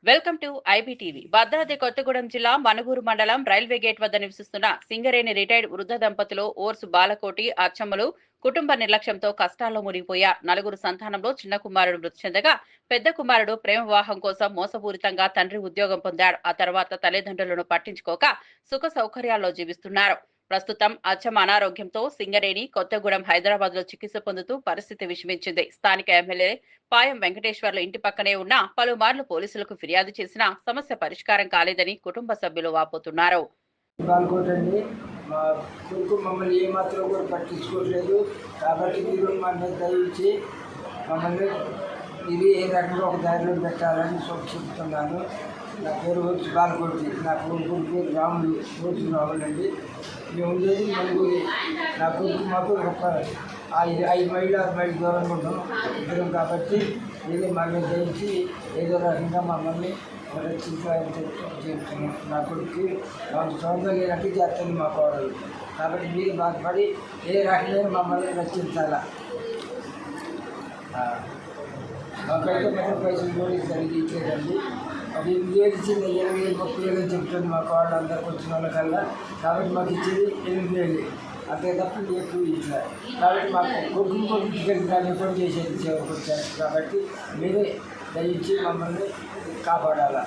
Welcome to IBTV. Bhadradri Kothagudem జిల్లా మనుగూరు మండలం railway gate వద్ద నివసిస్తున్న సింగరేణి రిటైర్డ్ వృద్ధ దంపతులు ఓర్సు బాలకోటి అచ్చమ్మలు కుటుంబ నిర్లక్ష్యంతో కష్టాల్లో మునిగిపోయారు. నలుగురు సంతానంలో చిన్న కుమారుడు మృతి చెందగా పెద్ద కుమారుడు ప్రేమ వివాహం కోసం మోసపూరితంగా తండ్రి ఉద్యోగం పొందాడు. ఆ తర్వాత తల్లిదండ్రులను పట్టించుకోక సుఖ సౌకర్యాల్లో జీవిస్తున్నారు. ప్రస్తుతం అచ్చమ్మ అనారోగ్యంతో సింగరేణి కొత్తగూడెం హైదరాబాద్ లో చికిత్స పొందుతూ పరిస్థితి విషమించింది. స్థానిక ఎమ్మెల్యే పాయం వెంకటేశ్వర్లు ఇంటి పక్కనే ఉన్న పలుమార్లు పోలీసులకు ఫిర్యాదు చేసినా సమస్య పరిష్కారం కాలేదని కుటుంబ సభ్యులు వాపోతున్నారు. మా కొడుకు మమ్మల్ని ఏమాత్రం కూడా పట్టించుకోవట్లేదు. కాబట్టి మీరు మమ్మల్ని దయచేసి మమ్మల్ని ఇది ఏ రకంగా ఒక దారిలో పెట్టాలని చెప్తున్నాను. నా పేరు వచ్చి బాలకోటి, నా కొడుకు పేరు రాములు, రోజు రాములు అండి. మేము ఉండేది మనుగూరి. నా కొడుకు మాకు ఒక 5 మైళ్ళు 6 మైళ్ళు దూరంగా ఉంటాం ఇద్దరం. కాబట్టి ఇది మమ్మల్ని దయచి ఏదో రకంగా మమ్మల్ని రక్షించాలని చెప్తున్నాం. నా కొడుకు మాకు సొంతం లేనట్టు చేస్తుంది మా కోడలు. కాబట్టి మీరు బాధపడి ఏ రకంగా మమ్మల్ని రక్షించాలా. మాకైతే మొత్తం పైసలు కూడా జరిగించలేదండి. అది ఇచ్చింది 20,000-30,000 చెప్తుంది మా కోడలు అందరికి వచ్చిన వాళ్ళకల్లా. కాబట్టి మాకు ఇచ్చేది 8,000 అంతే తప్ప ఎక్కువ ఇచ్చారు. కాబట్టి మాకు కొడుకుని తీసుకెళ్ళి దాన్ని కూడా చేసేది సేవకు వచ్చారు. కాబట్టి మీరే దయచేసి మమ్మల్ని కాపాడాలా.